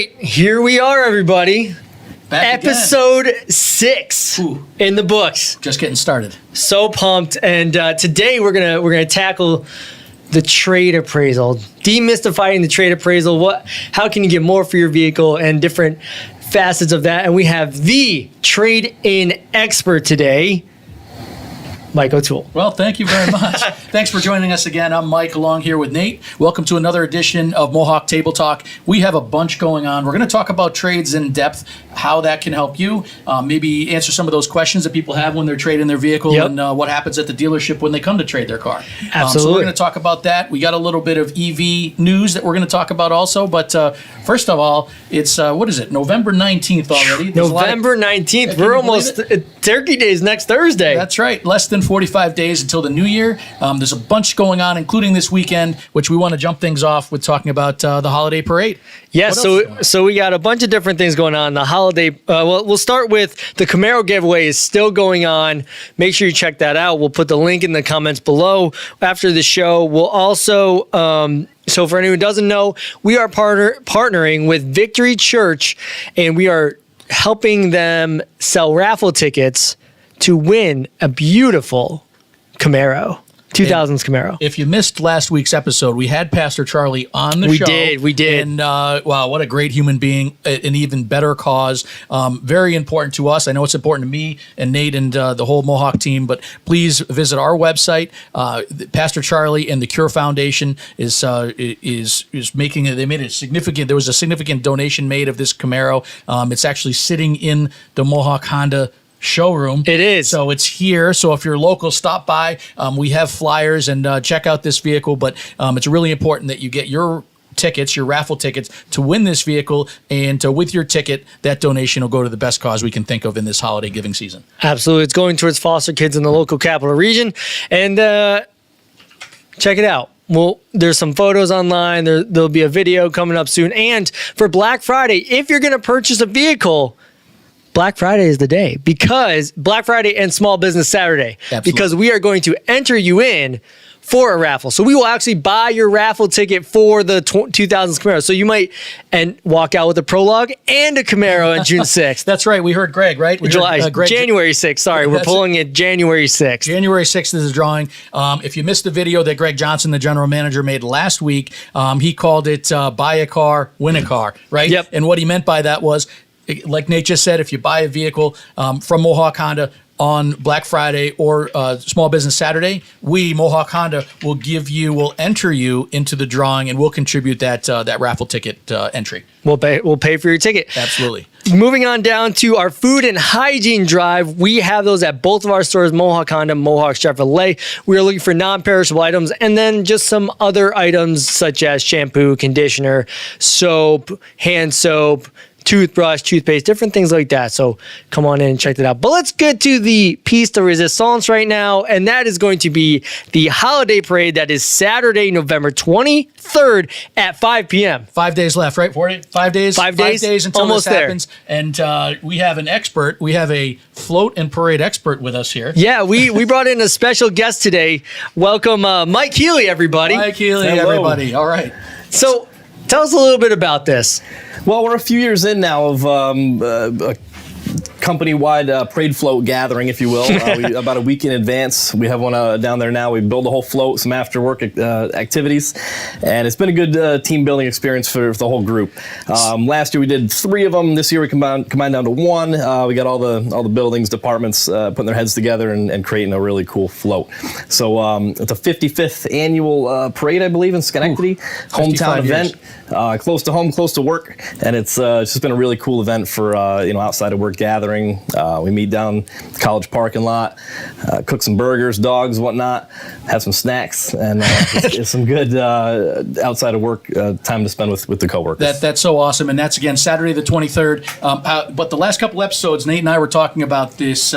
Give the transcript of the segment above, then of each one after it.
Here we are, everybody. Back Episode 6 in the books. Just getting started. So pumped. And today we're gonna tackle the trade appraisal, demystifying the trade appraisal. How can you get more for your vehicle and different facets of that? And we have the trade-in expert today, Mike O'Toole. Well, thank you very much. Thanks for joining us again. I'm Mike, along here with Nate. Welcome to another edition of Mohawk Table Talk. We have a bunch going on. We're going to talk about trades in depth, how that can help you, maybe answer some of those questions that people have when they're trading their vehicle, and what happens at the dealership when they come to trade their car. Absolutely. So we're going to talk about that. We got a little bit of EV news that we're going to talk about also. But first of all, it's, November 19th already. November 19th. We're almost, Turkey Day is next Thursday. That's right. Less than 45 days until the new year. There's a bunch going on, including this weekend, which we want to jump things off with talking about the holiday parade. Yeah, so we got a bunch of different things going on. The holiday, we'll start with the Camaro giveaway is still going on. Make sure you check that out. We'll put the link in the comments below after the show. We'll also, so for anyone who doesn't know, we are partnering with Victory Church, and we are helping them sell raffle tickets to win a beautiful Camaro, 2000s Camaro. If you missed last week's episode, we had Pastor Charlie on the show. We did. And wow, what a great human being, an even better cause. Very important to us. I know it's important to me and Nate and the whole Mohawk team, but please visit our website. Pastor Charlie and the Cure Foundation is making it. They made it significant. There was a significant donation made of this Camaro. It's actually sitting in the Mohawk Honda showroom. It is. So it's here. So if you're local, stop by. We have flyers and check out this vehicle. But it's really important that you get your tickets, your raffle tickets, to win this vehicle. And with your ticket, that donation will go to the best cause we can think of in this holiday giving season. Absolutely. It's going towards foster kids in the local capital region. And check it out. Well, there's some photos online. There'll be a video coming up soon. And for Black Friday, if you're going to purchase a vehicle, Black Friday is the day, because Black Friday and Small Business Saturday. Absolutely. Because we are going to enter you in for a raffle. So we will actually buy your raffle ticket for the 2000s Camaro. So you might walk out with a Prologue and a Camaro on June 6th. That's right. We heard Greg, right? January 6th. Sorry, we're pulling it January 6th. January 6th is the drawing. If you missed the video that Greg Johnson, the general manager, made last week, he called it buy a car, win a car, right? Yep. And what he meant by that was, like Nate just said, if you buy a vehicle from Mohawk Honda on Black Friday or Small Business Saturday, we, Mohawk Honda, will enter you into the drawing, and we'll contribute that raffle ticket entry. We'll pay for your ticket. Absolutely. Moving on down to our food and hygiene drive. We have those at both of our stores, Mohawk Honda, Mohawk Chevrolet. We are looking for non-perishable items, and then just some other items such as shampoo, conditioner, soap, hand soap, toothbrush, toothpaste, different things like that. So come on in and check that out. But let's get to the piece de resistance right now, and that is going to be the holiday parade. That is Saturday, November 23rd at 5 p.m. 5 days left, right? 5 days? 5 days until almost this happens. And we have an expert. We have a float and parade expert with us here. Yeah, we brought in a special guest today. Welcome, Mike Healy, everybody. Mike Healy, Hello. everybody. All right. So tell us a little bit about this. Well, we're a few years in now of a company-wide parade float gathering, if you will. About a week in advance, we have one down there now. We build a whole float, some after-work activities, and it's been a good team-building experience for the whole group. Last year we did 3 of them. This year we combined down to 1. We got all the buildings, departments putting their heads together and creating a really cool float. So it's a 55th annual parade, I believe, in Schenectady. Hometown event, close to home, close to work, and it's just been a really cool event for outside of work gathering. We meet down the college parking lot, cook some burgers, dogs, whatnot, have some snacks, and it's some good outside of work time to spend with the coworkers. That's so awesome, and that's again Saturday the 23rd. But the last couple episodes, Nate and I were talking about this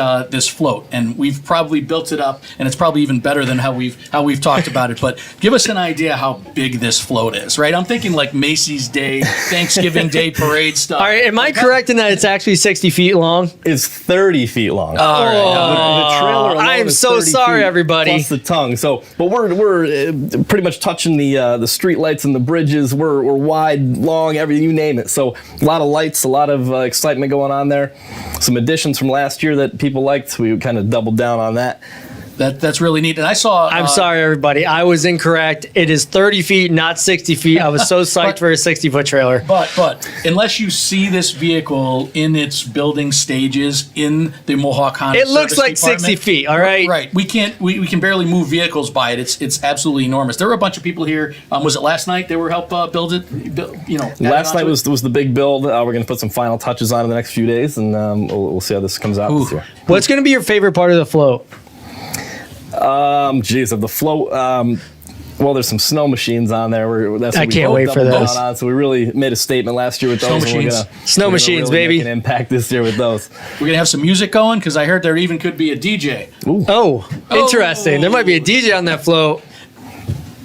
float, and we've probably built it up, and it's probably even better than how we've talked about it. But give us an idea how big this float is, right? I'm thinking like Macy's Day, Thanksgiving Day parade stuff. All right, am I correct in that it's actually 60 feet long? long? It's 30 feet long. All right. The trailer alone I am is so 30 sorry, feet everybody. Plus the tongue. So, but we're pretty much touching the street lights and the bridges. We're wide, long, you name it. So a lot of lights, a lot of excitement going on there. Some additions from last year that people liked. We kind of doubled down on that. That's really neat. And I saw. I'm sorry, everybody. I was incorrect. It is 30 feet, not 60 feet. I was so psyched for a 60-foot trailer. But unless you see this vehicle in its building stages in the Mohawk Honda, It looks service like 60 department, feet, all right? Right. We can barely move vehicles by it. It's absolutely enormous. There were a bunch of people here. Was it last night they were help build it? Last night was the big build. We're going to put some final touches on in the next few days, and we'll see how this comes out this year. What's going to be your favorite part of the float? Of the float. Well, there's some snow machines on there. That's what I can't wait for those. On. So we really made a statement last year with those. Snow machines, really baby. Make an impact this year with those. We're gonna have some music going because I heard there even could be a DJ. Ooh. Oh, interesting. There might be a DJ on that float.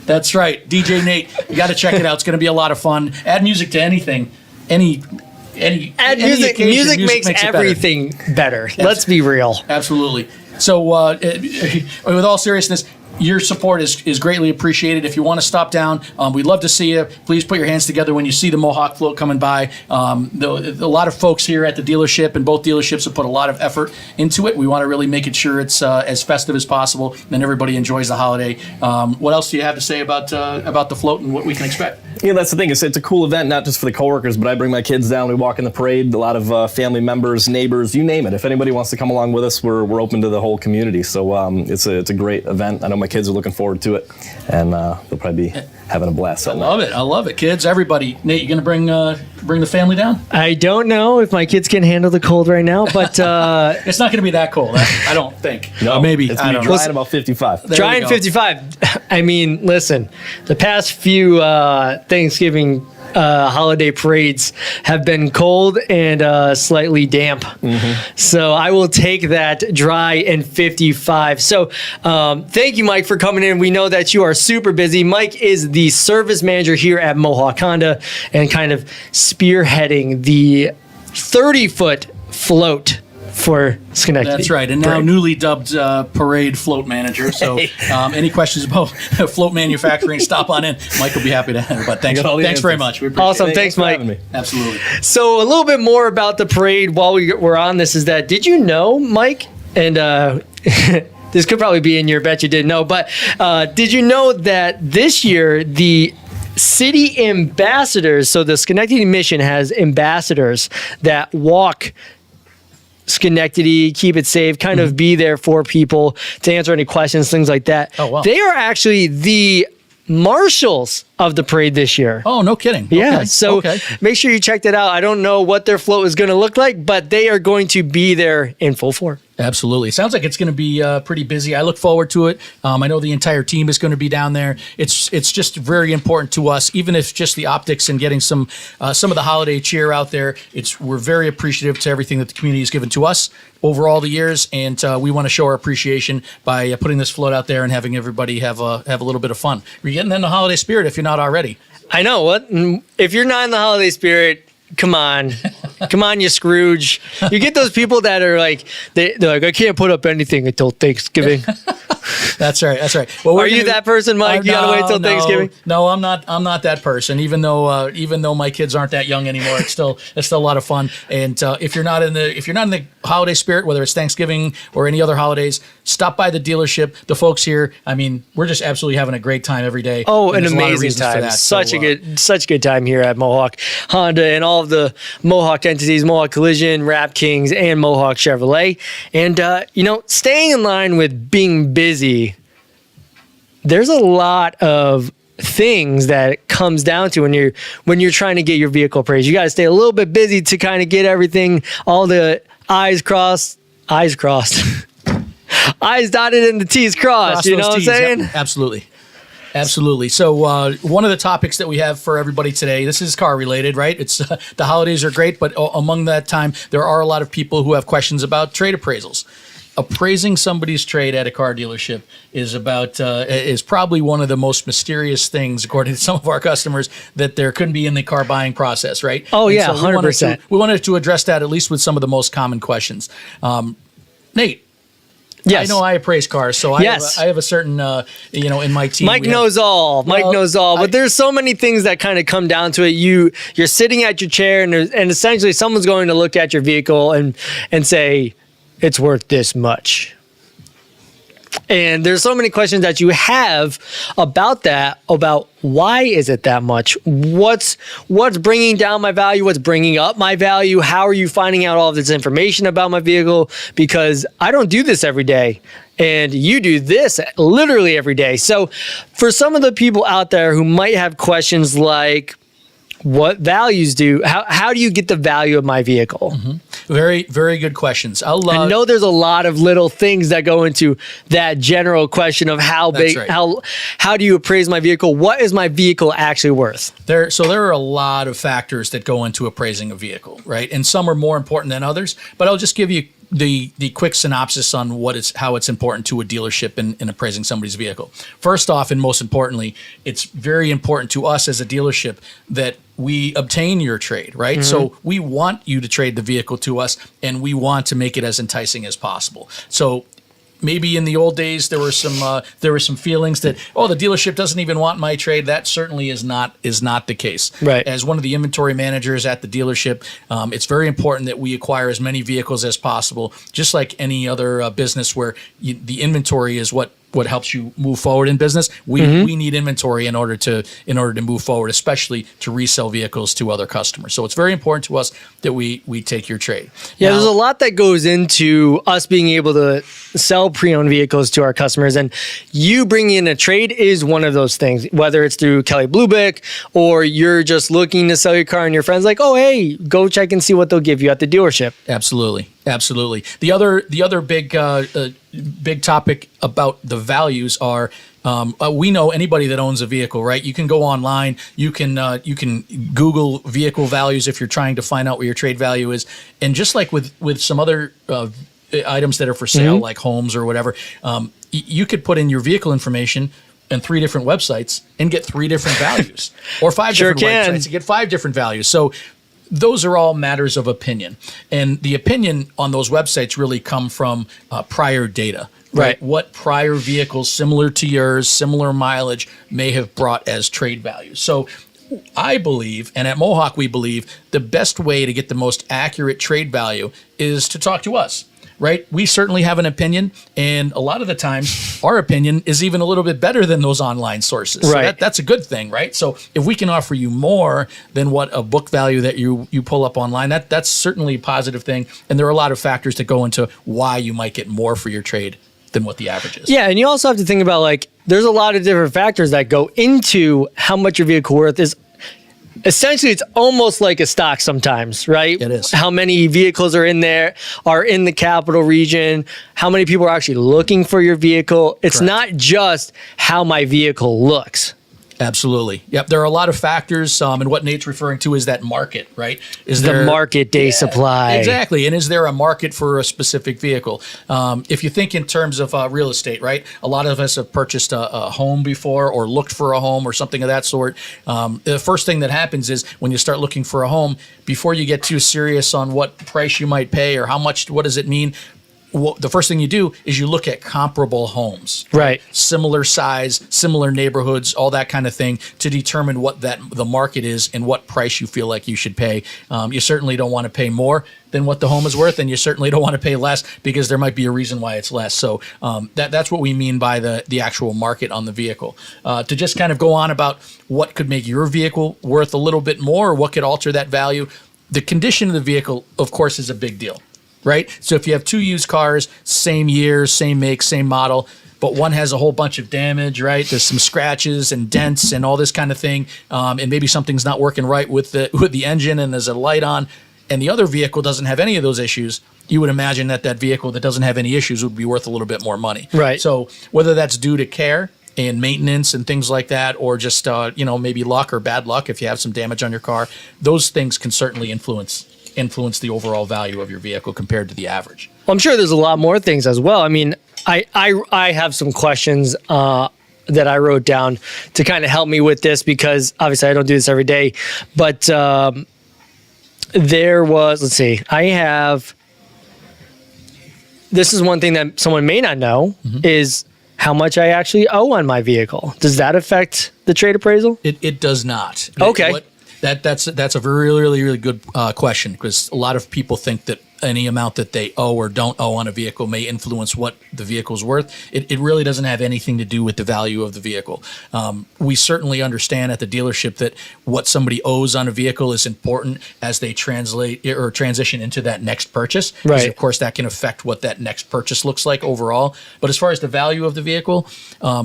That's right, DJ Nate. You got to check it out. It's gonna be a lot of fun. Add music to anything, Add music. occasion, Music makes it everything better. Let's be real. Absolutely. So, with all seriousness, your support is greatly appreciated. If you want to stop down, we'd love to see you. Please put your hands together when you see the Mohawk float coming by. A lot of folks here at the dealership, and both dealerships have put a lot of effort into it. We want to really make it sure it's as festive as possible, and everybody enjoys the holiday. What else do you have to say about the float and what we can expect? Yeah, that's the thing. It's a cool event, not just for the coworkers, but I bring my kids down. We walk in the parade. A lot of family members, neighbors, you name it. If anybody wants to come along with us, we're open to the whole community. So it's a great event. I know my kids are looking forward to it, and they'll probably be having a blast. I love it, kids. Everybody, Nate, you gonna bring the family down? I don't know if my kids can handle the cold right now, but It's not gonna be that cold. I don't think. No, maybe. It's I going to don't be know. dry at about 55. There dry we in go. 55. I mean, listen, the past few Thanksgiving holiday parades have been cold and slightly damp. So I will take that dry and 55. So thank you, Mike, for coming in. We know that you are super busy. Mike is the service manager here at Mohawk Honda and kind of spearheading the 30-foot float for Schenectady. That's right, and now Parade. newly dubbed parade float manager. So, any questions about float manufacturing, stop on in. Mike will be happy to answer. But thanks very much. We appreciate Awesome. it. Thanks, for Mike. having me. Absolutely. So a little bit more about the parade while we're on this is that, did you know, Mike, and this could probably be in your bet you didn't know, but did you know that this year the city ambassadors, so the Schenectady Mission has ambassadors that walk Schenectady, keep it safe, kind of be there for people to answer any questions, things like that. Oh, wow. They are actually the marshals of the parade this year. Oh, no kidding. Yeah, Okay. so Okay. make sure you check that out. I don't know what their float is going to look like, but they are going to be there in full form. Absolutely. Sounds like it's going to be pretty busy. I look forward to it. I know the entire team is going to be down there. It's just very important to us, even if just the optics and getting some of the holiday cheer out there. We're very appreciative to everything that the community has given to us over all the years, and we want to show our appreciation by putting this float out there and having everybody have a little bit of fun. We're getting in the holiday spirit if you're not already. I know what. If you're not in the holiday spirit, come on, you Scrooge. You get those people that are like, they're like, I can't put up anything until Thanksgiving. That's right. That's right. Well, Are you that person, Mike? You gotta wait till Thanksgiving. No, I'm not. I'm not that person. Even though my kids aren't that young anymore, it's still a lot of fun. And if you're not in the holiday spirit, whether it's Thanksgiving or any other holidays, stop by the dealership. The folks here, I mean, we're just absolutely having a great time every day. Oh, and an there's a lot of amazing reasons for time. that. Such So, a good time here at Mohawk Honda and all of the Mohawk entities, Mohawk Collision, Rap Kings, and Mohawk Chevrolet. And staying in line with being busy, there's a lot of things that it comes down to when you're trying to get your vehicle appraised. You got to stay a little bit busy to kind of get everything, all the I's crossed, eyes dotted and the T's crossed. cross You know those what I'm Ts. saying? Yep, absolutely. So one of the topics that we have for everybody today, this is car related, right? It's the holidays are great, but among that time, there are a lot of people who have questions about trade appraisals. appraising somebody's trade at a car dealership is probably one of the most mysterious things, according to some of our customers, that there couldn't be in the car buying process, right? Oh, And yeah, 100%. We wanted to address that at least with some of the most common questions. Nate. Yes. I know I appraise cars, so Yes. I have a certain, in my team. Mike knows all. Mike knows all. But there's so many things that kind of come down to it. You're sitting at your chair, and essentially someone's going to look at your vehicle and say, it's worth this much. And there's so many questions that you have about that, about why is it that much? What's bringing down my value? What's bringing up my value? How are you finding out all of this information about my vehicle? Because I don't do this every day, and you do this literally every day. So for some of the people out there who might have questions like, what values how do you get the value of my vehicle? Very, very good questions. I know there's a lot of little things that go into that general question of how big, right. how do you appraise my vehicle? What is my vehicle actually worth? There are a lot of factors that go into appraising a vehicle, right? And some are more important than others, but I'll just give you the quick synopsis on how it's important to a dealership in appraising somebody's vehicle. First off, and most importantly, it's very important to us as a dealership that we obtain your trade, right? So we want you to trade the vehicle to us, and we want to make it as enticing as possible. So maybe in the old days there were some feelings that, the dealership doesn't even want my trade. That certainly is not the case. Right. As one of the inventory managers at the dealership, it's very important that we acquire as many vehicles as possible. Just like any other business where the inventory is what helps you move forward in business. We need inventory in order to move forward, especially to resell vehicles to other customers. So it's very important to us that we take your trade. Yeah, Now, there's a lot that goes into us being able to sell pre-owned vehicles to our customers, and you bringing in a trade is one of those things, whether it's through Kelly Blue Book or you're just looking to sell your car and your friend's like, oh, hey, go check and see what they'll give you at the dealership. Absolutely. The other big topic about the values are, we know anybody that owns a vehicle, right? You can go online, you can Google vehicle values if you're trying to find out what your trade value is, and just like with some other items that are for sale, like homes or whatever, you could put in your vehicle information and 3 different websites and get 3 different values, or 5 different websites and get 5 different values. So those are all matters of opinion, and the opinion on those websites really come from prior data. Right. What prior vehicles similar to yours, similar mileage, may have brought as trade value. So I believe, and at Mohawk we believe, the best way to get the most accurate trade value is to talk to us. Right? We certainly have an opinion, and a lot of the times our opinion is even a little bit better than those online sources. So right. That's a good thing, right? So if we can offer you more than what a book value that you pull up online, that's certainly a positive thing. And there are a lot of factors that go into why you might get more for your trade than what the average is. Yeah, and you also have to think about, there's a lot of different factors that go into how much your vehicle worth is. Essentially, it's almost like a stock sometimes, right? It is. How many vehicles are in the capital region? How many people are actually looking for your vehicle? It's Correct. not just how my vehicle looks. Absolutely. Yep. There are a lot of factors, and what Nate's referring to is that market, right? Is The market day supply. Exactly. And is there a market for a specific vehicle? If you think in terms of real estate, right? A lot of us have purchased a home before or looked for a home or something of that sort. The first thing that happens is when you start looking for a home, before you get too serious on what price you might pay or what does it mean, the first thing you do is you look at comparable homes, Right. Similar size, similar neighborhoods, all that kind of thing, to determine what the market is and what price you feel like you should pay. You certainly don't want to pay more than what the home is worth, and you certainly don't want to pay less because there might be a reason why it's less. So that's what we mean by the actual market on the vehicle. To just kind of go on about what could make your vehicle worth a little bit more or what could alter that value, the condition of the vehicle, of course, is a big deal. Right? So if you have 2 used cars, same year, same make, same model, but one has a whole bunch of damage, right? There's some scratches and dents and all this kind of thing, and maybe something's not working right with the engine and there's a light on, and the other vehicle doesn't have any of those issues, you would imagine that vehicle that doesn't have any issues would be worth a little bit more money. Right. So whether that's due to care and maintenance and things like that, or just maybe luck or bad luck if you have some damage on your car, those things can certainly influence influence the overall value of your vehicle compared to the average. Well, I'm sure there's a lot more things as well. I mean, I have some questions that I wrote down to kind of help me with this, because obviously I don't do this every day. But there was, let's see, this is one thing that someone may not know, is how much I actually owe on my vehicle. Does that affect the trade appraisal? It does not. Okay. That's a really good question, because a lot of people think that any amount that they owe or don't owe on a vehicle may influence what the vehicle's worth. It really doesn't have anything to do with the value of the vehicle. We certainly understand at the dealership that what somebody owes on a vehicle is important as they transition into that next purchase. Right. Of course, that can affect what that next purchase looks like overall. But as far as the value of the vehicle,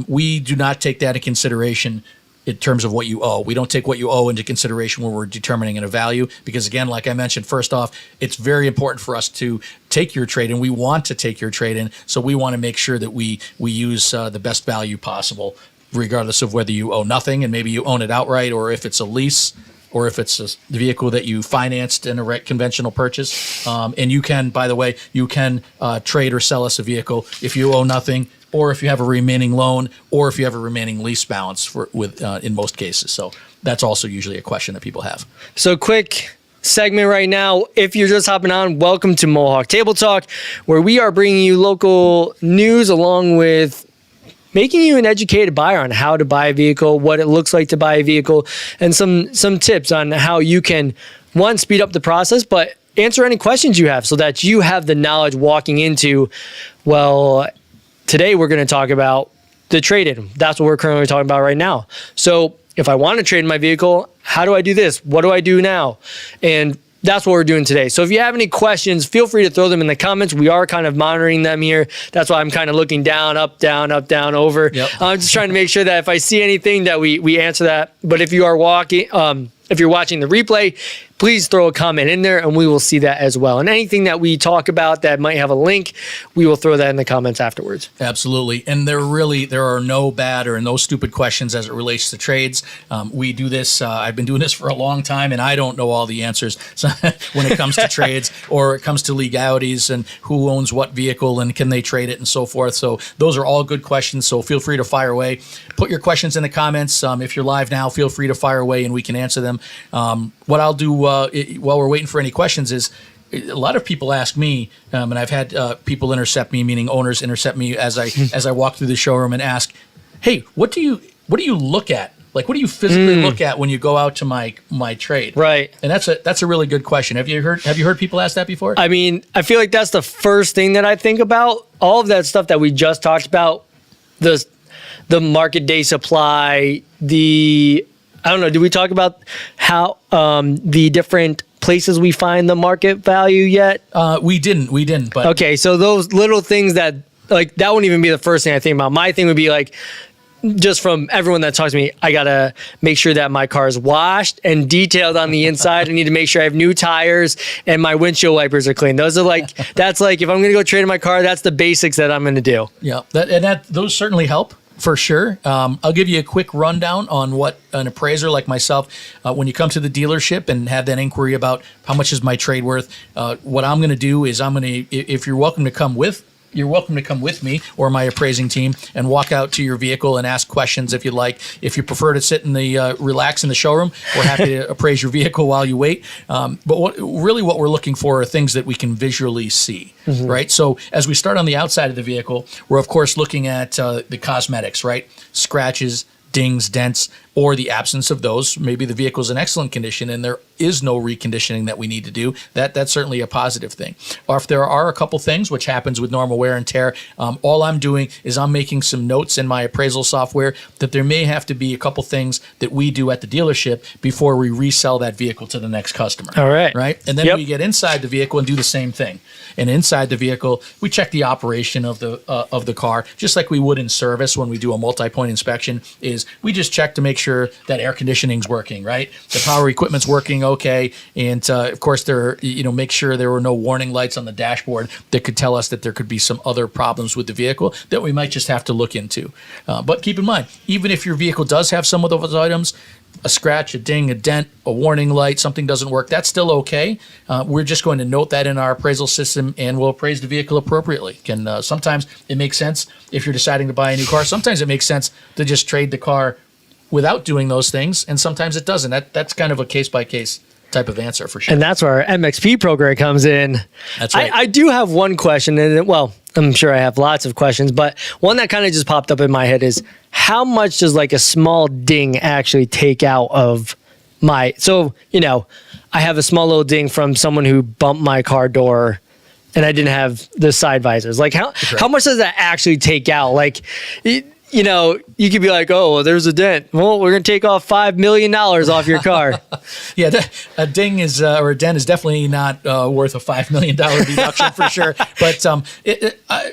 we do not take that into consideration in terms of what you owe. We don't take what you owe into consideration when we're determining a value, because again, like I mentioned, first off, it's very important for us to take your trade-in. We want to take your trade-in, so we want to make sure that we use the best value possible, regardless of whether you owe nothing and maybe you own it outright, or if it's a lease, or if it's the vehicle that you financed in a conventional purchase. And you can, by the way, trade or sell us a vehicle if you owe nothing, or if you have a remaining loan, or if you have a remaining lease balance in most cases. So that's also usually a question that people have. So quick segment right now. If you're just hopping on, welcome to Mohawk Table Talk, where we are bringing you local news along with making you an educated buyer on how to buy a vehicle, what it looks like to buy a vehicle, and some tips on how you can, one, speed up the process, but answer any questions you have so that you have the knowledge walking into, well, today we're going to talk about the trade-in. That's what we're currently talking about right now. So if I want to trade in my vehicle, how do I do this? What do I do now? And that's what we're doing today. So if you have any questions, feel free to throw them in the comments. We are kind of monitoring them here. That's why I'm kind of looking down, up, down, over. Yep. I'm just trying to make sure that if I see anything that we answer that. But if you are if you're watching the replay, please throw a comment in there and we will see that as well. And anything that we talk about that might have a link, we will throw that in the comments afterwards. Absolutely. And there are no bad or no stupid questions as it relates to trades. We do this. I've been doing this for a long time, and I don't know all the answers when it comes to trades or it comes to legalities and who owns what vehicle and can they trade it and so forth. So those are all good questions. So feel free to fire away. Put your questions in the comments. If you're live now, feel free to fire away and we can answer them. What I'll do while we're waiting for any questions is, a lot of people ask me, and I've had people intercept me, meaning owners intercept me as I walk through the showroom and ask, "Hey, what do you look at? Like, what do you physically look at when you go out to my trade?" Right. And that's a really good question. Have you heard people ask that before? I mean, I feel like that's the first thing that I think about. All of that stuff that we just talked about, the market day supply, I don't know, did we talk about how the different places we find the market value yet? We didn't. But okay, so those little things that wouldn't even be the first thing I think about. My thing would be like, just from everyone that talks to me, I gotta make sure that my car is washed and detailed on the inside. I need to make sure I have new tires and my windshield wipers are clean. Those are that's if I'm gonna go trade in my car, that's the basics that I'm gonna do. Yeah, those certainly help. For sure. I'll give you a quick rundown on what an appraiser like myself, when you come to the dealership and have that inquiry about how much is my trade worth, what I'm going to do is if you're welcome to come with me or my appraising team and walk out to your vehicle and ask questions if you'd like. If you prefer to sit in relax in the showroom, we're happy to appraise your vehicle while you wait. But what we're looking for are things that we can visually see, right? So as we start on the outside of the vehicle, we're of course looking at the cosmetics, right? Scratches, dings, dents, or the absence of those. Maybe the vehicle's in excellent condition and there is no reconditioning that we need to do. That's certainly a positive thing. Or if there are a couple things, which happens with normal wear and tear, all I'm doing is I'm making some notes in my appraisal software that there may have to be a couple things that we do at the dealership before we resell that vehicle to the next customer. All right. Right? And then we get inside the vehicle and do the same thing. And inside the vehicle, we check the operation of the car, just like we would in service when we do a multi-point inspection. Is we just check to make sure that air conditioning's working, right? The power equipment's working okay, and of course, make sure there were no warning lights on the dashboard that could tell us that there could be some other problems with the vehicle that we might just have to look into. But keep in mind, even if your vehicle does have some of those items, a scratch, a ding, a dent, a warning light, something doesn't work, that's still okay. We're just going to note that in our appraisal system, and we'll appraise the vehicle appropriately. Sometimes it makes sense if you're deciding to buy a new car. Sometimes it makes sense to just trade the car without doing those things, and sometimes it doesn't. That's kind of a case-by-case type of answer for sure. And that's where our MXP program comes in. That's right. I do have one question, and I'm sure I have lots of questions, but one that kind of just popped up in my head is, how much does like a small ding actually take out of my, I have a small little ding from someone who bumped my car door and I didn't have the side visors. Like how much does that actually take out? Like, you could be like, oh, well, there's a dent. Well, we're going to take off $5 million off your car. Yeah, a ding is or a dent is definitely not worth a $5 million deduction for sure. But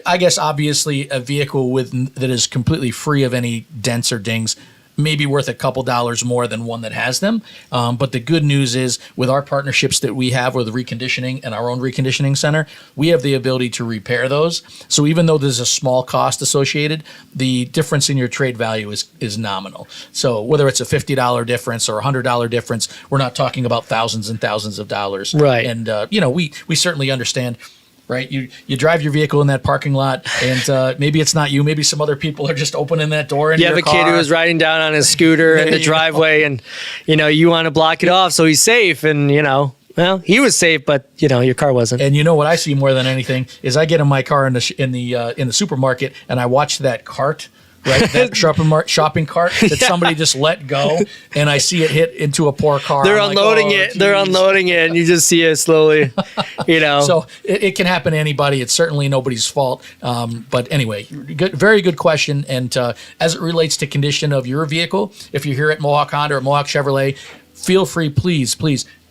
I guess obviously a vehicle that is completely free of any dents or dings may be worth a couple dollars more than one that has them. But the good news is, with our partnerships that we have with reconditioning and our own reconditioning center, we have the ability to repair those. So even though there's a small cost associated, the difference in your trade value is nominal. So whether it's a $50 difference or a $100 difference, we're not talking about thousands and thousands of dollars. Right. And we certainly understand. Right, you drive your vehicle in that parking lot, and maybe it's not you. Maybe some other people are just opening that door into your car. You have a kid who is riding down on his scooter in the driveway, and you want to block it off so he's safe. And well, he was safe, but your car wasn't. And what I see more than anything is, I get in my car in the supermarket, and I watch that cart. Right, that shopping cart that somebody just let go, and I see it hit into a poor car. They're unloading it. Geez. They're unloading it, and you just see it slowly. So it can happen to anybody. It's certainly nobody's fault. But anyway, very good question. And as it relates to condition of your vehicle, if you're here at Mohawk Honda or Mohawk Chevrolet, feel free, please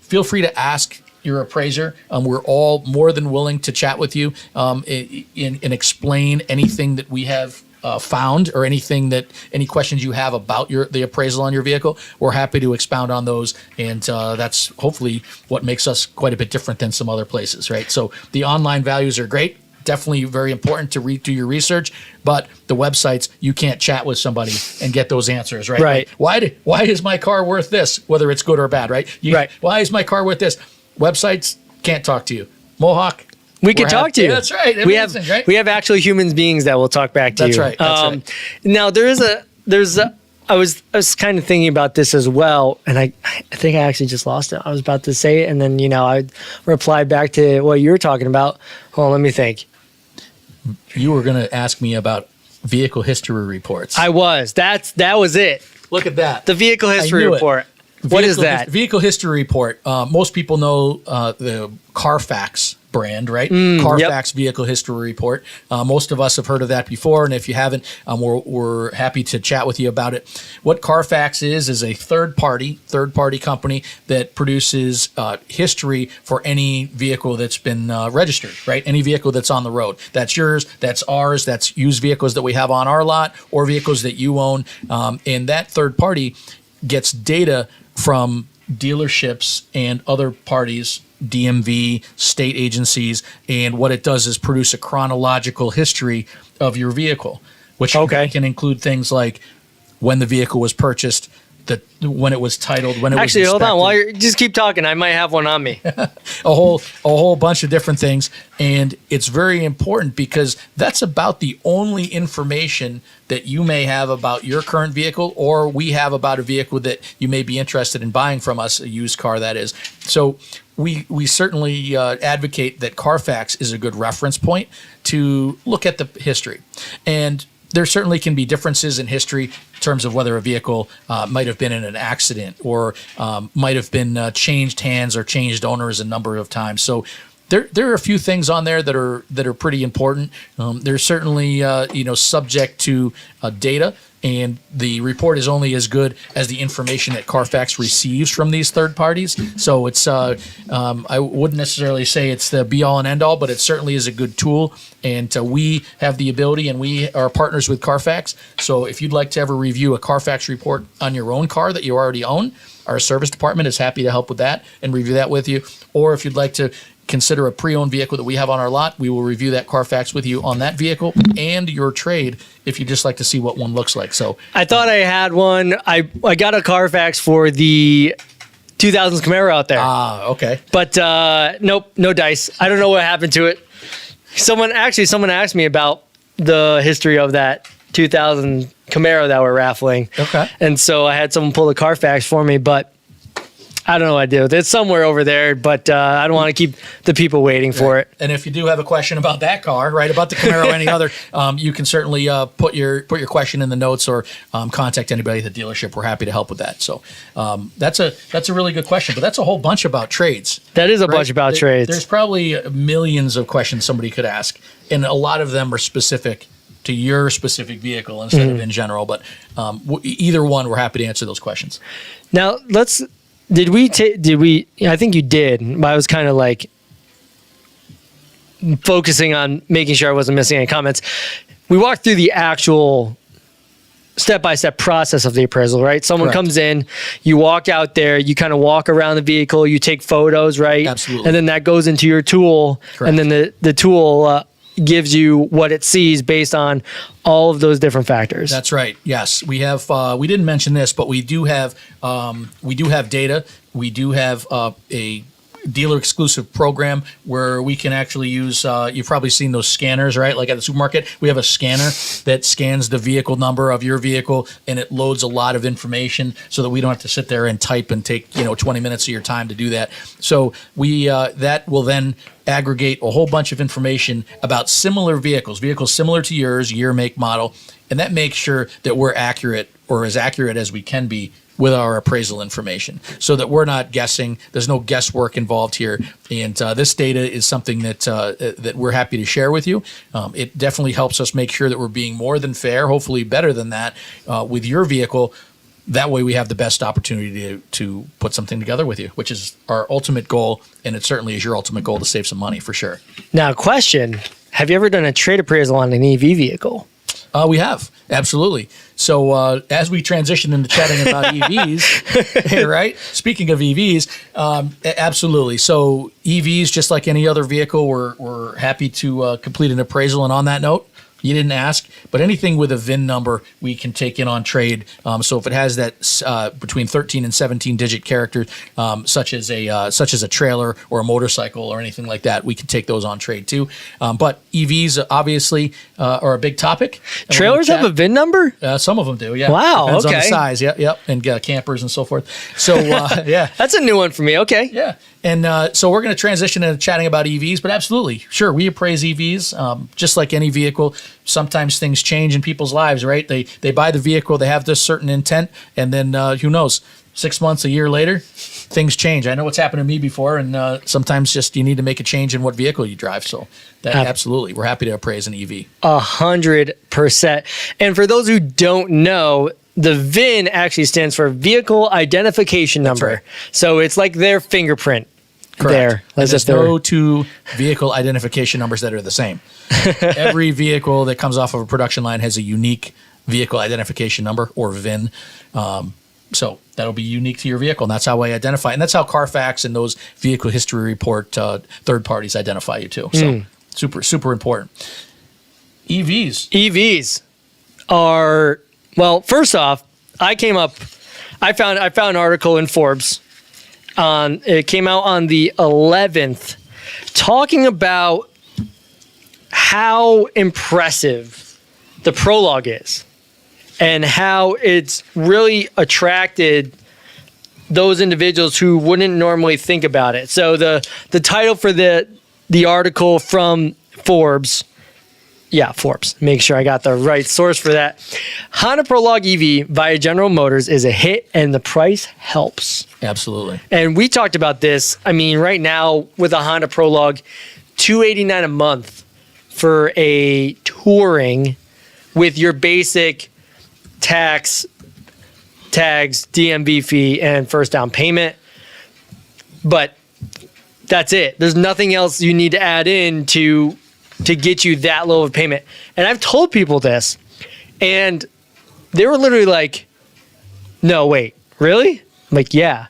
feel free to ask your appraiser. We're all more than willing to chat with you and explain anything that we have found, or any questions you have about the appraisal on your vehicle. We're happy to expound on those, and that's hopefully what makes us quite a bit different than some other places, right? So the online values are great, definitely very important to do your research, but the websites, you can't chat with somebody and get those answers, right? Right. Like, why is my car worth this, whether it's good or bad, right? Right. Why is my car worth this? Websites can't talk to you. Mohawk, we can talk to you. That's right. Right? We have actually human beings that will talk back to you. That's right. Now I was kind of thinking about this as well, and I think I actually just lost it. I was about to say it, and then I replied back to what you were talking about. Hold on, let me think. You were going to ask me about vehicle history reports. I was. That was it. Look at that. The vehicle history report. What is that? Vehicle history report. Most people know the Carfax brand, right? Carfax Vehicle History Report. Most of us have heard of that before, and if you haven't, we're happy to chat with you about it. What Carfax is a third party company that produces history for any vehicle that's been registered, right? Any vehicle that's on the road. That's yours, that's ours, that's used vehicles that we have on our lot, or vehicles that you own. And that third party gets data from dealerships and other parties, DMV, state agencies, and what it does is produce a chronological history of your vehicle, which can include things like when the vehicle was purchased, when it was titled, when it was inspected. Hold on, while you just keep talking, I might have one on me. a whole bunch of different things, and it's very important because that's about the only information that you may have about your current vehicle, or we have about a vehicle that you may be interested in buying from us, a used car that is. So we certainly advocate that Carfax is a good reference point to look at the history. And there certainly can be differences in history in terms of whether a vehicle might have been in an accident, or might have been changed hands or changed owners a number of times. So there are a few things on there that are pretty important. They're certainly subject to data, and the report is only as good as the information that Carfax receives from these third parties. So it's I wouldn't necessarily say it's the be all and end all, but it certainly is a good tool. And we have the ability, and we are partners with Carfax. So if you'd like to ever review a Carfax report on your own car that you already own, our service department is happy to help with that and review that with you. Or if you'd like to consider a pre-owned vehicle that we have on our lot, we will review that Carfax with you on that vehicle and your trade if you'd just like to see what one looks like. So I thought I had one. I got a Carfax for the 2000s Camaro out there. Okay. But nope, no dice. I don't know what happened to it. Someone asked me about the history of that 2000 Camaro that we're raffling. Okay. And so I had someone pull the Carfax for me, but I don't know what I do. It's somewhere over there, but I don't want to keep the people waiting for it. And if you do have a question about that car, right, about the Camaro or any other, you can certainly put your question in the notes or contact anybody at the dealership. We're happy to help with that. So that's a really good question, but that's a whole bunch about trades. That is a bunch about trades. There's probably millions of questions somebody could ask, and a lot of them are specific to your specific vehicle instead of in general. But either one, we're happy to answer those questions. Now did we? I think you did, but I was kind of like focusing on making sure I wasn't missing any comments. We walked through the actual step-by-step process of the appraisal, right? Someone Correct. comes in, you walk out there, you kind of walk around the vehicle, you take photos, right? Absolutely. And then that goes into your tool, Correct. and then the tool gives you what it sees based on all of those different factors. That's right. Yes, we have. We didn't mention this, but we do have. We do have data. We do have a dealer exclusive program where we can actually use. You've probably seen those scanners, right? Like at the supermarket, we have a scanner that scans the vehicle number of your vehicle, and it loads a lot of information so that we don't have to sit there and type and take 20 minutes of your time to do that. So we that will then aggregate a whole bunch of information about similar vehicles similar to yours, year, make, model, and that makes sure that we're accurate, or as accurate as we can be, with our appraisal information, so that we're not guessing. There's no guesswork involved here, and this data is something that that we're happy to share with you. It definitely helps us make sure that we're being more than fair, hopefully better than that, with your vehicle. That way we have the best opportunity to put something together with you, which is our ultimate goal, and it certainly is your ultimate goal to save some money for sure. Now, question, have you ever done a trade appraisal on an EV vehicle? We have, absolutely. So as we transition into chatting about EVs, right? Speaking of EVs, absolutely. So EVs, just like any other vehicle, we're happy to complete an appraisal. And on that note, you didn't ask, but anything with a VIN number we can take in on trade. So if it has that between 13 and 17 digit characters, such as a trailer or a motorcycle or anything like that, we can take those on trade too. But EVs obviously are a big topic. Trailers have a VIN number? Some of them do. Yeah. Wow. Depends on the Okay. size. Yep. And campers and so forth. So yeah. That's a new one for me. Okay. Yeah. And so we're going to transition into chatting about EVs, but absolutely, sure, we appraise EVs just like any vehicle. Sometimes things change in people's lives, right? They buy the vehicle, they have this certain intent, and then who knows, 6 months, a year later, things change. I know what's happened to me before, and sometimes just you need to make a change in what vehicle you drive. So that absolutely, we're happy to appraise an EV. 100%. And for those who don't know, the VIN actually stands for Vehicle Identification Number. right. So it's like their fingerprint. Correct. There. And there's no two vehicle identification numbers that are the same. Every vehicle that comes off of a production line has a unique vehicle identification number, or VIN. So that'll be unique to your vehicle, and that's how I identify. And that's how Carfax and those vehicle history report third parties identify you too. So super, super important. EVs are, well, first off, I found an article in Forbes. It came out on the 11th, talking about how impressive the Prologue is and how it's really attracted those individuals who wouldn't normally think about it. So the title for the article from Forbes, make sure I got the right source for that. Honda Prologue EV via General Motors is a hit, and the price helps. Absolutely. And we talked about this. I mean, right now with a Honda Prologue, $289 a month for a touring with your basic tax, tags, DMV fee, and first down payment. But that's it. There's nothing else you need to add in to get you that low of payment. And I've told people this, and they were literally like, no, wait, really? I'm like, yeah.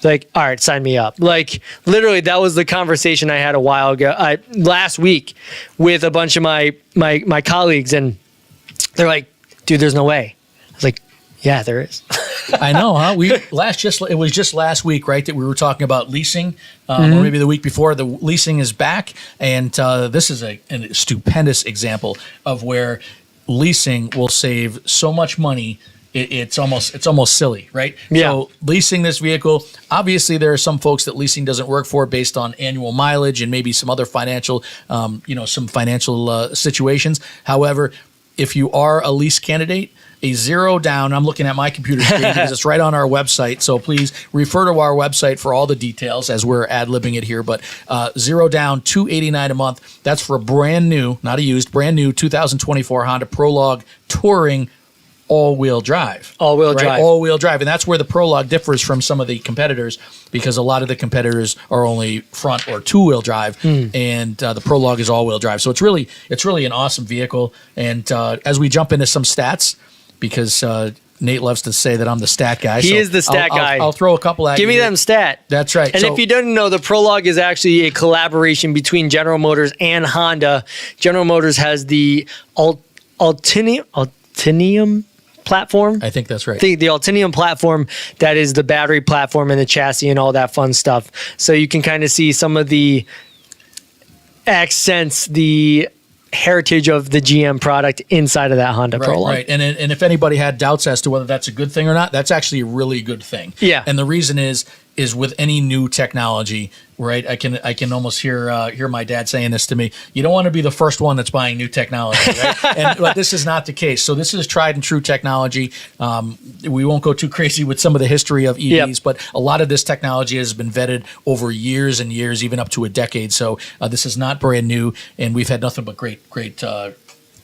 Like, all right, sign me up. Like, literally, that was the conversation I had a while ago, last week, with a bunch of my colleagues, and they're like, dude, there's no way. I was like, yeah, there is. I know, huh? It was just last week, right, that we were talking about leasing, or maybe the week before. The leasing is back, and this is a stupendous example of where leasing will save so much money. It's almost silly, right? Yeah. So leasing this vehicle, obviously there are some folks that leasing doesn't work for based on annual mileage and maybe some other financial, situations. However, if you are a lease candidate, a zero down, I'm looking at my computer screen because it's right on our website. So please refer to our website for all the details as we're ad-libbing it here. But zero down, $289 a month. That's for a brand new, not a used, brand new 2024 Honda Prologue Touring all-wheel drive. All-wheel drive. All-wheel drive. And that's where the Prologue differs from some of the competitors, because a lot of the competitors are only front or two-wheel drive, and the Prologue is all-wheel drive. So it's really an awesome vehicle. And as we jump into some stats, because Nate loves to say that I'm the stat guy. He is the stat guy. I'll throw a couple at you. Give me here. them stat. That's right. And if you don't know, the Prologue is actually a collaboration between General Motors and Honda. General Motors has the Ultium platform. I think that's right. The Ultium platform, that is the battery platform and the chassis and all that fun stuff. So you can kind of see some of the accents, the heritage of the GM product inside of that Honda Prologue. Right. And if anybody had doubts as to whether that's a good thing or not, that's actually a really good thing. Yeah. And the reason is with any new technology, right? I can almost hear my dad saying this to me. You don't want to be the first one that's buying new technology, right? But this is not the case. So this is tried and true technology. We won't go too crazy with some of the history of EVs, but a lot of this technology has been vetted over years and years, even up to a decade. So this is not brand new, and we've had nothing but great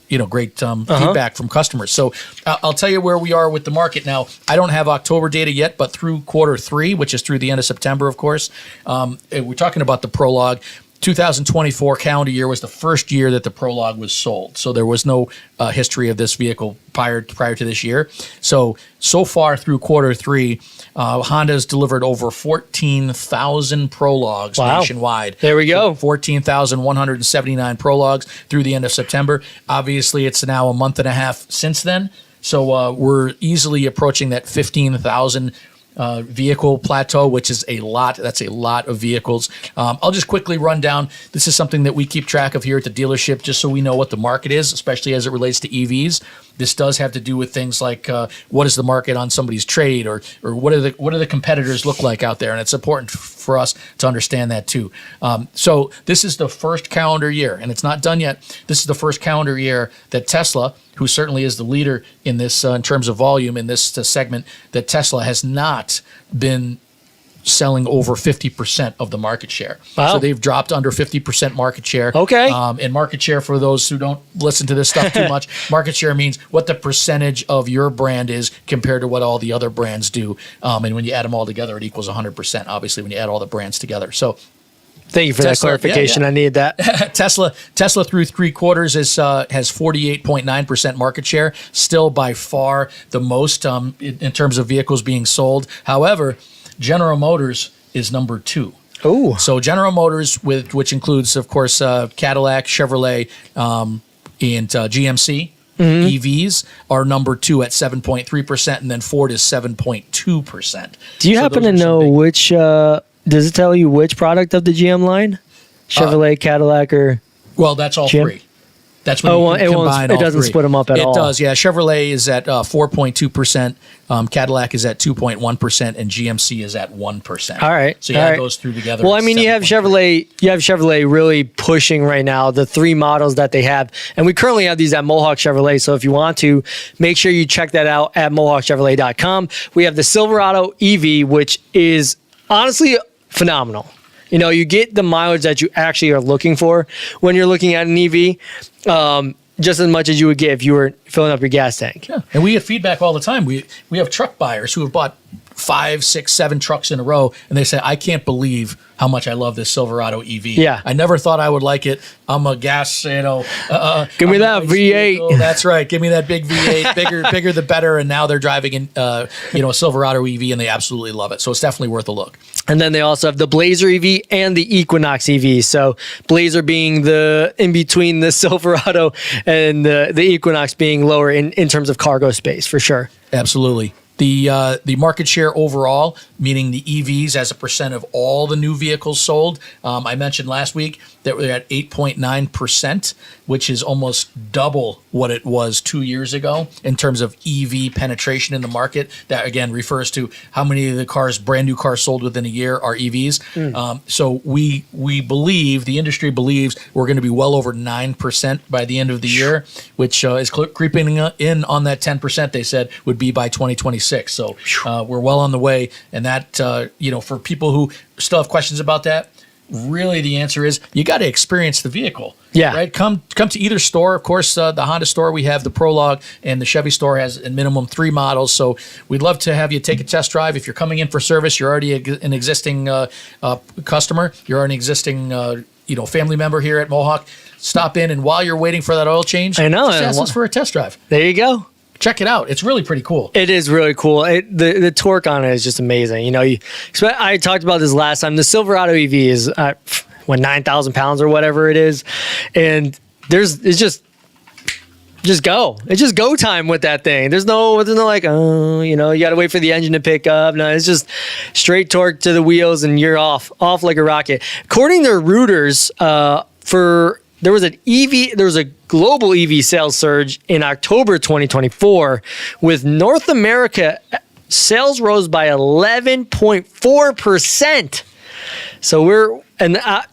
feedback from customers. So I'll tell you where we are with the market now. I don't have October data yet, but through Q3, which is through the end of September, of course, we're talking about the Prologue. 2024 calendar year was the first year that the Prologue was sold. So there was no history of this vehicle prior to this year. So far through Q3, Honda's delivered over 14,000 Prologues nationwide. There we go. 14,179 Prologues through the end of September. Obviously, it's now a month and a half since then. So we're easily approaching that 15,000 vehicle plateau, which is a lot. That's a lot of vehicles. I'll just quickly run down. This is something that we keep track of here at the dealership, just so we know what the market is, especially as it relates to EVs. This does have to do with things like what is the market on somebody's trade, or what do the competitors look like out there, and it's important for us to understand that too. So this is the first calendar year, and it's not done yet. This is the first calendar year that Tesla, who certainly is the leader in this in terms of volume in this segment, that Tesla has not been selling over 50% of the market share. Wow. So they've dropped under 50% market share. Okay. And market share, for those who don't listen to this stuff too much, market share means what the percentage of your brand is compared to what all the other brands do. And when you add them all together, it equals 100%, obviously, when you add all the brands together. So thank you for that clarification. I needed that. Tesla through 3 quarters has 48.9% market share, still by far the most in terms of vehicles being sold. However, General Motors is number 2. Oh, So General Motors, which includes, of course, Cadillac, Chevrolet, and GMC. EVs are number 2 at 7.3%, and then Ford is 7.2%. do you happen to know which? Does it tell you which product of the GM line? Chevrolet, Cadillac, or? Well, that's all GM? 3. That's when you combine all it doesn't 3. split them up at all. It does, yeah. Chevrolet is at 4.2%, Cadillac is at 2.1%, and GMC is at 1%. All right. So you add those 3 together. Well, I it's mean, you have 7.3. Chevrolet really pushing right now, the 3 models that they have. And we currently have these at Mohawk Chevrolet. So if you want to, make sure you check that out at mohawkchevrolet.com. We have the Silverado EV, which is honestly phenomenal. You know, you get the mileage that you actually are looking for when you're looking at an EV. just as much as you would get if you were filling up your gas tank. Yeah. And we get feedback all the time. We have truck buyers who have bought 5, 6, 7 trucks in a row, and they say, I can't believe how much I love this Silverado EV. Yeah. I never thought I would like it. I'm a gas, Give me I'm that a V8. vehicle. That's right. Give me that big V8. Bigger the better. And now they're driving in, a Silverado EV, and they absolutely love it. So it's definitely worth a look. And then they also have the Blazer EV and the Equinox EV. So Blazer being the in between the Silverado and the Equinox being lower in terms of cargo space, for sure. Absolutely. The market share overall, meaning the EVs as a percent of all the new vehicles sold, I mentioned last week that we're at 8.9%, which is almost double what it was 2 years ago in terms of EV penetration in the market. That, again, refers to how many of the brand new cars sold within a year are EVs. So we believe, the industry believes, we're going to be well over 9% by the end of the year, which is creeping in on that 10% they said would be by 2026. So we're well on the way. And that, for people who still have questions about that, really the answer is you got to experience the vehicle. Yeah. Right. Come to either store. Of course, the Honda store, we have the Prologue, and the Chevy store has a minimum 3 models. So we'd love to have you take a test drive. If you're coming in for service, you're already an existing customer. You're an existing family member here at Mohawk. Stop in, and while you're waiting for that oil change, I know, just ask us for a test drive. There you go. Check it out. It's really pretty cool. It is really cool. The torque on it is just amazing. I talked about this last time. The Silverado EV is 9,000 pounds or whatever it is, and it's just go. It's just go time with that thing. There's no like, you got to wait for the engine to pick up. No, it's just straight torque to the wheels, and you're off like a rocket. According to Reuters, there was a global EV sales surge in October 2024, with North America sales rose by 11.4%. So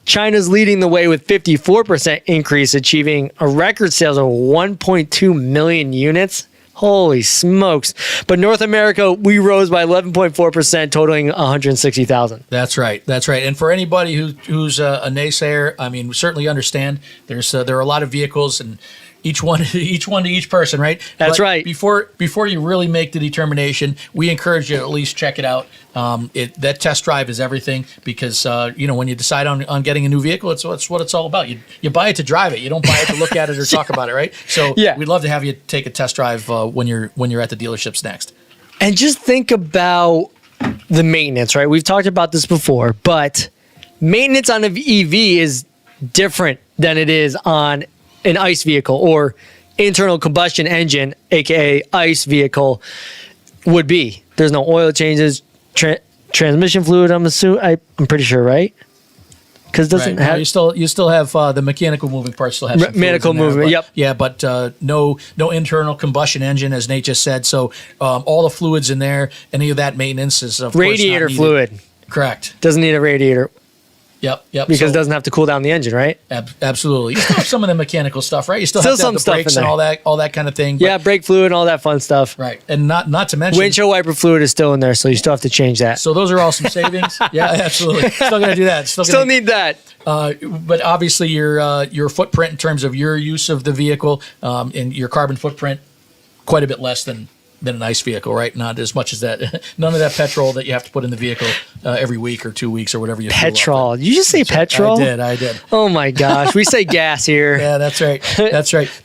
China's leading the way with 54% increase, achieving a record sales of 1.2 million units. Holy smokes. But North America, we rose by 11.4%, totaling 160,000. That's right. And for anybody who's a naysayer, I mean, we certainly understand there are a lot of vehicles, and each one to each person, right? That's but right. Before you really make the determination, we encourage you to at least check it out. That test drive is everything, because when you decide on getting a new vehicle, it's what it's all about. You buy it to drive it. You don't buy it to look at it or talk about it, right? So yeah. We'd love to have you take a test drive when you're at the dealerships next. And just think about the maintenance, right? We've talked about this before, but maintenance on an EV is different than it is on an ICE vehicle or internal combustion engine, aka ICE vehicle, would be. There's no oil changes, transmission fluid. I'm pretty sure, right? Because it doesn't have. You still have the mechanical moving parts. Still have some mechanical movement. Yep. Yeah, but no internal combustion engine, as Nate just said. So all the fluids in there, any of that maintenance is of radiator course not fluid. Correct. Doesn't need a radiator. Yep. Because it doesn't have to cool down the engine, right? Absolutely. You still have some of the mechanical stuff, right? You still have to have the brakes and all that kind of thing. Yeah, brake fluid and all that fun stuff. Right. And not to mention, windshield wiper fluid is still in there, so you still have to change that. So those are all some savings. Yeah, absolutely. Still got to do that. Still need that. But obviously your footprint in terms of your use of the vehicle and your carbon footprint, quite a bit less than an ICE vehicle, right? Not as much as that. None of that petrol that you have to put in the vehicle every week or 2 weeks or whatever you do. Petrol. You just say petrol? I did. Oh my gosh. We say gas here. Yeah, that's right.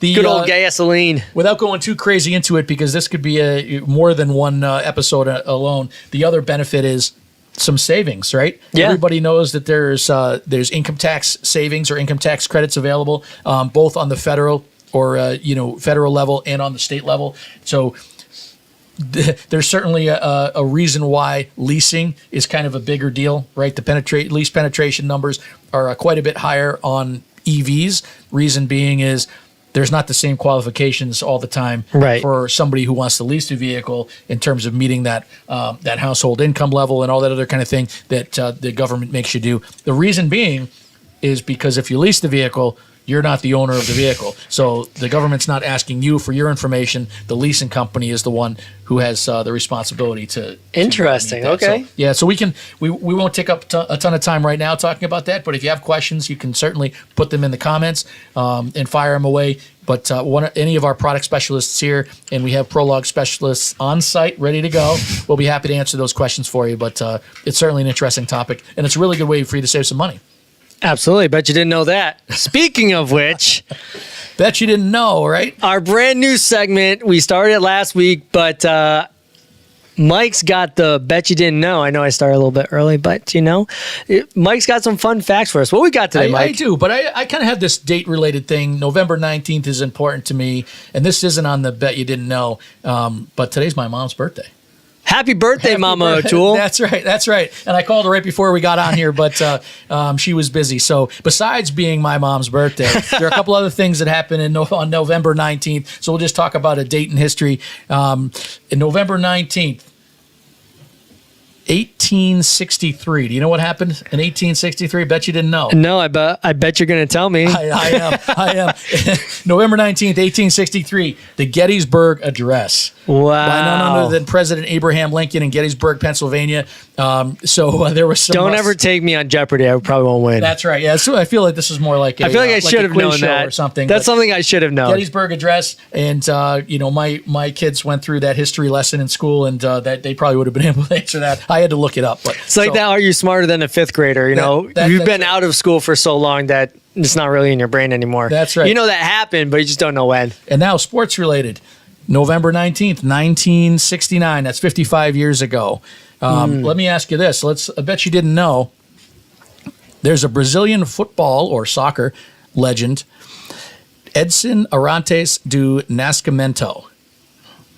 The good old gasoline. Without going too crazy into it, because this could be more than one episode alone, the other benefit is some savings, right? Yeah. Everybody knows that there's income tax savings or income tax credits available, both on the federal or federal level and on the state level. So there's certainly a reason why leasing is kind of a bigger deal, right? The lease penetration numbers are quite a bit higher on EVs. Reason being is there's not the same qualifications all the time for somebody who wants to lease a vehicle in terms of meeting that household income level and all that other kind of thing that the government makes you do. The reason being is because if you lease the vehicle, you're not the owner of the vehicle. So the government's not asking you for your information. The leasing company is the one who has the responsibility to. Interesting. Okay. So we won't take up a ton of time right now talking about that. But if you have questions, you can certainly put them in the comments and fire them away. but any of our product specialists here, and we have Prolog specialists on site ready to go. We'll be happy to answer those questions for you, but it's certainly an interesting topic, and it's a really good way for you to save some money. Absolutely. Bet you didn't know that. Speaking of which, bet you didn't know, right? Our brand new segment, we started it last week, but Mike's got the bet you didn't know. I know I started a little bit early, but Mike's got some fun facts for us. What we got today, Mike? I do, but I kind of have this date-related thing. November 19th is important to me, and this isn't on the bet you didn't know, but today's my mom's birthday. Happy birthday, Mama O'Toole. That's right. And I called her right before we got on here, but she was busy. So besides being my mom's birthday, there are a couple other things that happened on November 19th. So we'll just talk about a date in history. In November 19th, 1863. Do you know what happened in 1863? Bet you didn't know. No, I bet you're going to tell me. I am. November 19th, 1863, the Gettysburg Address. Wow. By none other than President Abraham Lincoln in Gettysburg, Pennsylvania. So there was some... Don't ever take me on Jeopardy. I probably won't win. That's right. Yeah, so I feel like this is more like I feel like I should have known that. Or something. That's something I should have known. Gettysburg Address. And, my kids went through that history lesson in school, and that they probably would have been able to answer that. I had to look it up. But it's like that. Are you smarter than a fifth grader? You've been out of school for so long that it's not really in your brain anymore. That's right. You know that happened, but you just don't know when. And now sports related. November 19th, 1969. That's 55 years ago. Let me ask you this. I bet you didn't know. There's a Brazilian football or soccer legend, Edson Arantes do Nascimento.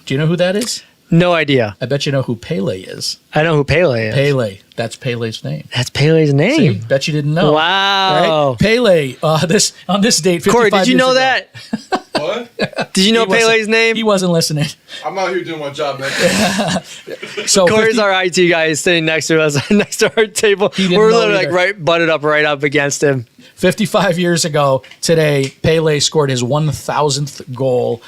Do you know who that is? No idea. I bet you know who Pele is. I know who Pele is. Pele. That's Pele's name. That's Pele's name. See? Bet you didn't know. Wow. Right? Pele. On this date, 55 Corey, did you years know ago. that? What? Did you know Pele's name? He wasn't listening. I'm out here doing my job, man. So Corey's our IT guy. He's sitting next to us, next to our table. He didn't We're know literally either. butted up right up against him. 55 years ago today, Pele scored his 1,000th goal.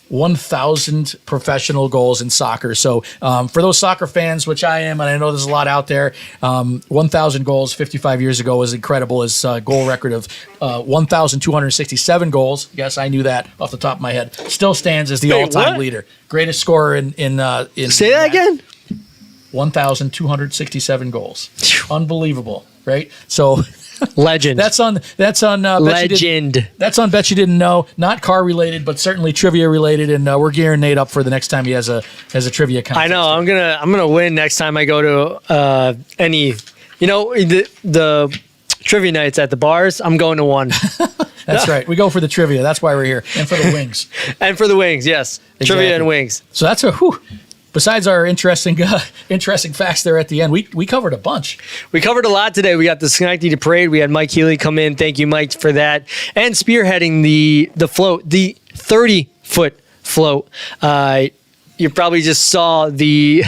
1,000 professional goals in soccer. So for those soccer fans, which I am, and I know there's a lot out there, 1,000 goals 55 years ago was incredible. His goal record of 1,267 goals, yes, I knew that off the top of my head, still stands as the all-time what? leader. Greatest scorer in Say that again? 1,267 goals. Unbelievable, right? So... Legend. That's on Legend. That's on Bet You Didn't Know. Not car related, but certainly trivia related. And we're gearing Nate up for the next time he has a trivia contest. I know. I'm gonna win next time I go to any. The trivia nights at the bars. I'm going to one. That's right. We go for the trivia. That's why we're here, and for the wings. And for the wings, yes. Exactly. Trivia and wings. So that's besides our interesting facts there at the end, we covered a bunch. We covered a lot today. We got the Schenectady Parade. We had Mike Healy come in. Thank you, Mike, for that. And spearheading the float, the 30-foot float. You probably just saw the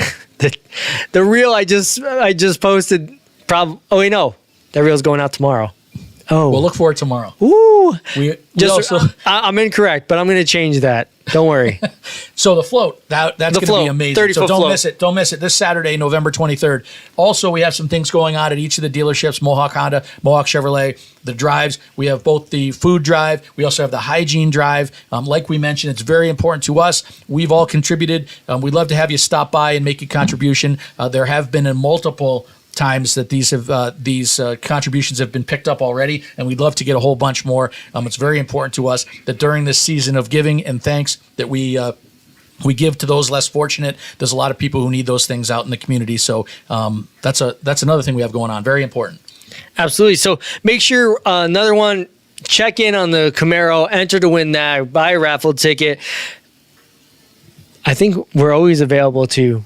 reel I just posted. Oh, wait, no. That reel's going out tomorrow. Oh. We'll look for it tomorrow. Ooh. I'm incorrect, but I'm going to change that. Don't worry. So the float, that's going to be amazing. 30-foot so don't float. miss it. Don't miss it. This Saturday, November 23rd. Also, we have some things going on at each of the dealerships, Mohawk Honda, Mohawk Chevrolet, the drives. We have both the food drive. We also have the hygiene drive. Like we mentioned, it's very important to us. We've all contributed. We'd love to have you stop by and make a contribution. There have been multiple times that these contributions have been picked up already, and we'd love to get a whole bunch more. It's very important to us that during this season of giving and thanks that we give to those less fortunate. There's a lot of people who need those things out in the community, so that's another thing we have going on. Very important. Absolutely. So make sure another one. Check in on the Camaro. Enter to win that. Buy a raffle ticket. I think we're always available to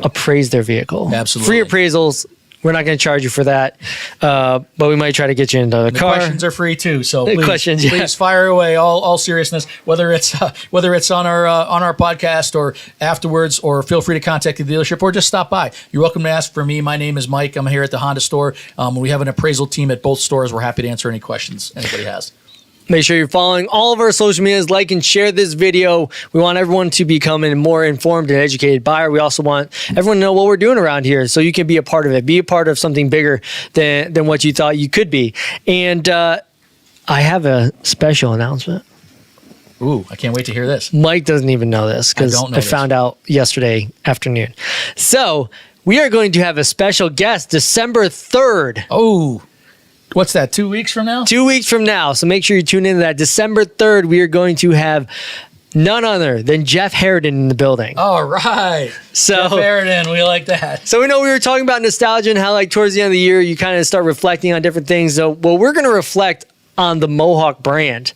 appraise their vehicle. Absolutely. Free appraisals. We're not going to charge you for that, but we might try to get you into the car. Questions are free too, so The please, questions, yeah. please fire away. All seriousness, whether it's on our podcast or afterwards, or feel free to contact the dealership or just stop by. You're welcome to ask for me. My name is Mike. I'm here at the Honda store. We have an appraisal team at both stores. We're happy to answer any questions anybody has. Make sure you're following all of our social medias, like and share this video. We want everyone to become a more informed and educated buyer. We also want everyone to know what we're doing around here so you can be a part of it. Be a part of something bigger than what you thought you could be. And I have a special announcement. Ooh, I can't wait to hear this. Mike doesn't even know this because don't know I this. found out yesterday afternoon. So we are going to have a special guest December 3rd. Oh, what's that? 2 weeks from now? 2 weeks from now. So make sure you tune in to that. December 3rd, we are going to have none other than Jeff Harridan in the building. All right. So- Jeff Harridan, we like that. So we know we were talking about nostalgia and how like towards the end of the year, you kind of start reflecting on different things. So, well, we're going to reflect on the Mohawk brand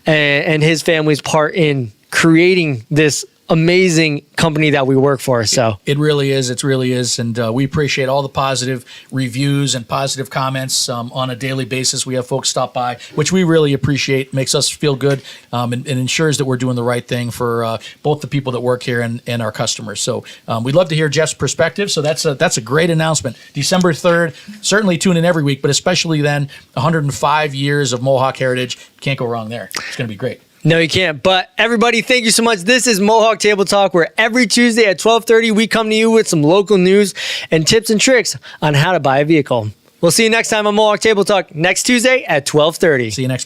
and his family's part in creating this amazing company that we work for. So It really is. It really is. And we appreciate all the positive reviews and positive comments on a daily basis. We have folks stop by, which we really appreciate. Makes us feel good and ensures that we're doing the right thing for both the people that work here and our customers. So we'd love to hear Jeff's perspective. So that's a great announcement. December 3rd, certainly tune in every week, but especially then 105 years of Mohawk heritage. Can't go wrong there. It's going to be great. no, you can't. But everybody, thank you so much. This is Mohawk Table Talk, where every Tuesday at 12:30, we come to you with some local news and tips and tricks on how to buy a vehicle. We'll see you next time on Mohawk Table Talk next Tuesday at 12:30. See you next